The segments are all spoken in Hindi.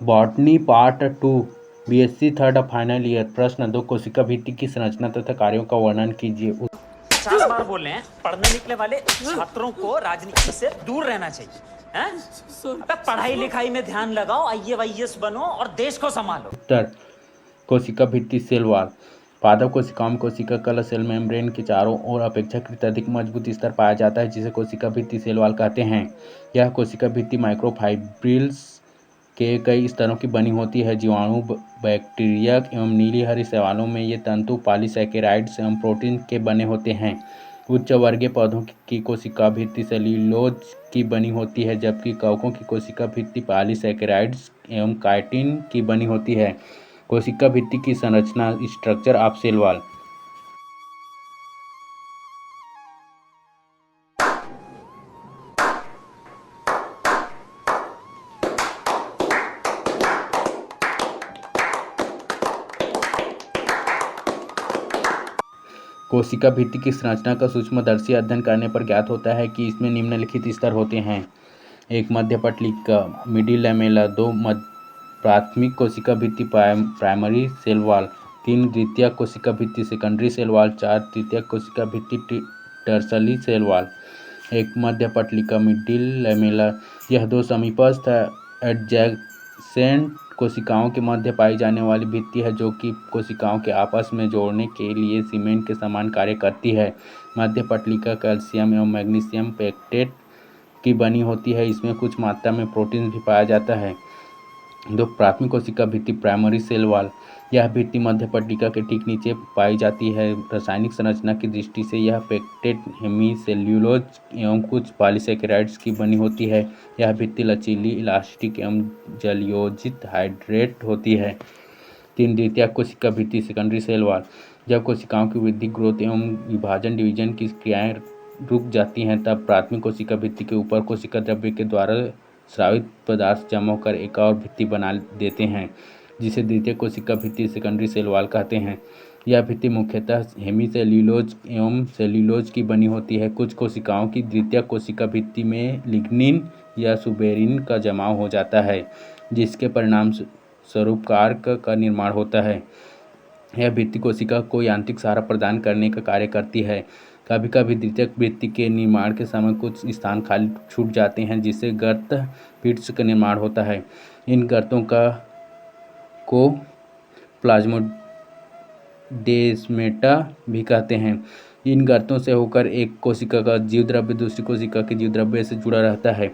Botany part 2 BSc third final year. प्रश्न 2 कोशिका भित्ति की संरचना तथा कार्यों का वर्णन कीजिए। 4 बार बोल रहे हैं, पढ़ने निकले वाले छात्रों को राजनीति से दूर रहना चाहिए हैं? अबे पढ़ाई लिखाई में ध्यान लगाओ, आईएएस बनो और देश को संभालो। उत्तर कोशिका भित्ति सेल वॉल। पादप कोशिकाओं में कोशिका कल सेल मेम्ब्रेन के चारों ओर अपेक्षाकृत अधिक मजबूत स्तर पाया जाता है, जिसे कोशिका भित्ति सेल वॉल कहते हैं। यह कोशिका भित्ति माइक्रोफाइब्रिल्स के कई स्तरों की बनी होती है। जीवाणु, बैक्टीरिया एवं नीली हरी शैवालों में ये तंतु पॉलीसैकेराइड्स एवं प्रोटीन के बने होते हैं। उच्च वर्गीय पौधों की कोशिका भित्ति सेल्यूलोज की बनी होती है, जबकि कवकों की कोशिका भित्ति पॉलीसैकेराइड्स एवं काइटिन की बनी होती है। कोशिका भित्ति की संरचना स्ट्रक्चर ऑफ सेल वॉल। कोशिका भित्ति की संरचना का सूक्ष्मदर्शी अध्ययन करने पर ज्ञात होता है कि इसमें निम्नलिखित स्तर होते हैं। 1 मध्य पटलिका मिडिल लैमेला। 2 प्राथमिक कोशिका भित्ति प्राइमरी सेल वॉल। 3 द्वितीयक कोशिका भित्ति सेकेंडरी सेल वॉल। 4 तृतीयक कोशिका भित्ति टर्सरी सेल वॉल। 1 मध्य पटलिका मिडिल लैमेला। यह 2 समीपस्थ एडजेसेंट कोशिकाओं के मध्य पाई जाने वाली भित्ति है, जो कि कोशिकाओं के आपस में जोड़ने के लिए सीमेंट के समान कार्य करती है। मध्य पटलिका कैल्शियम एवं मैग्नीशियम पेक्टेट की बनी होती है। इसमें कुछ मात्रा में प्रोटीन भी पाया जाता है। 2 प्राथमिक कोशिका भित्ति प्राइमरी सेल वॉल। यह भित्ति मध्य पट्टिका के ठीक नीचे पाई जाती है। रासायनिक संरचना की दृष्टि से यह पेक्टेट, हेमीसेल्यूलोज एवं कुछ पॉलीसैकेराइड्स की बनी होती है। यह भित्ति लचीली, इलास्टिक एवं जलयोजित हाइड्रेट होती है। 3 द्वितीयक कोशिका भित्ति सेकेंडरी सेल वॉल। जब कोशिकाओं की वृद्धि, ग्रोथ एवं विभाजन डिवीजन की क्रियाएं रुक जाती हैं, तब प्राथमिक कोशिका भित्ति के ऊपर कोशिका द्रव्य के द्वारा स्रावित पदार्थ जमा होकर एक और भित्ति बना देते हैं, जिसे द्वितीय कोशिका भित्ति सेकेंडरी सेल वॉल कहते हैं। यह भित्ति मुख्यतः हेमीसेल्यूलोज एवं सेल्यूलोज की बनी होती है। कुछ कोशिकाओं की द्वितीय कोशिका भित्ति में लिग्निन या सुबेरिन का जमाव हो जाता है, जिसके परिणाम स्वरूप कार्क का निर्माण होता है। यह भित्ति कोशिका को यांत्रिक सहारा प्रदान करने का कार्य करती है। कभी कभी द्वितीयक भित्ति के निर्माण के समय कुछ स्थान खाली छूट जाते हैं, जिससे गर्त पिट्स का निर्माण होता है। इन गर्तों को प्लाज्मोडेस्मेटा भी कहते हैं। इन गर्तों से होकर एक कोशिका का जीव द्रव्य दूसरी कोशिका के जीव द्रव्य से जुड़ा रहता है।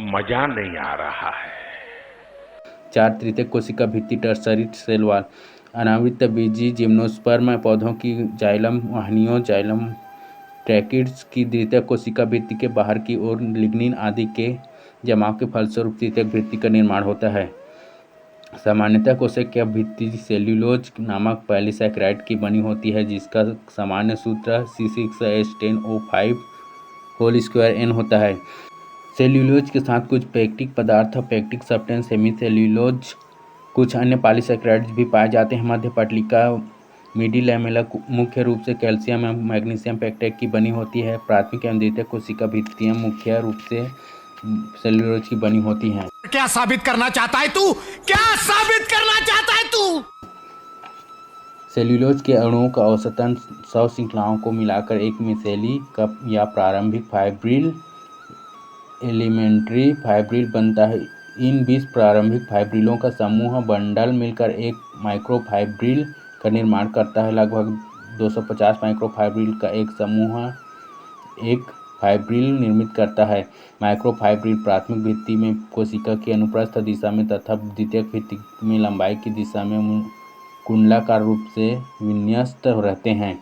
मजा नहीं आ रहा है। 4 तृतीयक कोशिका भित्ति टर्सरी सेल वॉल। अनावृत बीजी जिम्नोस्पर्म पौधों की जाइलम वाहिनियों, जाइलम ट्रैकिड्स की द्वितीयक कोशिका भित्ति के बाहर की ओर लिग्निन आदि के जमाव के फलस्वरूप तृतीयक भित्ति का निर्माण होता है। सामान्यतः कोशिका भित्ति सेल्यूलोज नामक पॉलीसैकेराइड की बनी होती है, जिसका सामान्य सूत्र C6H10O5² होता है। सेल्यूलोज के साथ कुछ पेक्टिक पदार्थ, पेक्टिक सब्सटेंस, हेमीसेल्यूलोज, कुछ अन्य पॉलीसैकेराइड्स भी पाए जाते हैं। मध्य पटलिका मिडिल लैमेला मुख्य रूप से कैल्शियम एवं मैग्नीशियम पेक्टेट की बनी होती है। प्राथमिक एवं द्वितीयक कोशिका भित्तियां मुख्य रूप से सेल्यूलोज की बनी होती हैं। क्या साबित करना चाहता है तू? क्या साबित करना चाहता है तू? सेल्यूलोज के अणुओं का औसतन 100 श्रृंखलाओं को मिलाकर एक मिसेली कप या प्रारंभिक फाइब्रिल एलिमेंट्री फाइब्रिल बनता है। इन 20 प्रारंभिक फाइब्रिलों का समूह बंडल मिलकर एक माइक्रोफाइब्रिल का निर्माण करता है। लगभग 250 माइक्रोफाइब्रिल का एक समूह एक फाइब्रिल निर्मित करता है। माइक्रोफाइब्रिल प्राथमिक भित्ति में कोशिका की अनुप्रस्थ दिशा में तथा द्वितीयक भित्ति में लंबाई की दिशा में कुंडलाकार रूप से विन्यस्त रहते हैं।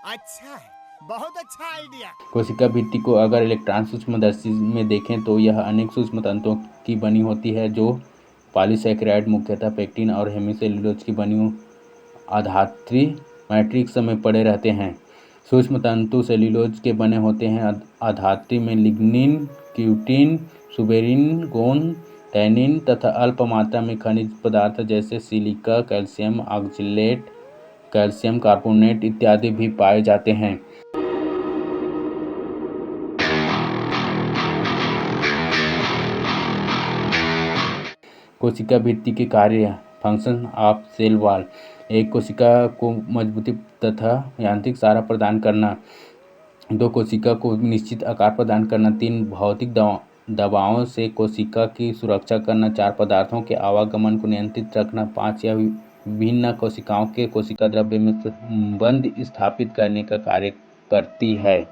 अच्छा है, बहुत अच्छा आइडिया। कोशिका भित्ति को अगर इलेक्ट्रॉन सूक्ष्मदर्शी में देखें तो यह अनेक सूक्ष्म तंतुओं की बनी होती है, जो पॉलीसैकेराइड मुख्यतः पेक्टिन और हेमीसेल्यूलोज की बनी आधात्री मैट्रिक्स में पड़े रहते हैं। सूक्ष्म तंतु सेल्यूलोज के बने होते हैं। आधात्री में लिग्निन, क्यूटिन, सुबेरिन, गोन, टैनिन तथा अल्प मात्रा में खनिज पदार्थ जैसे silica, calcium oxalate, calcium carbonate इत्यादि भी पाए जाते हैं। कोशिका भित्ति के कार्य, फंक्शन ऑफ सेल वॉल, एक कोशिका को मजबूती तथा यांत्रिक सहारा प्रदान करना, दो कोशिका को निश्चित आकार प्रदान करना, तीन भौतिक दबावों से कोशिका की सुरक्षा करना, चार पदार्थों के आवागमन को नियंत्रित रखना, पाँच यह विभिन्न कोशिकाओं के कोशिका द्रव्य में संबंध स्थापित करने का कार्य करती है।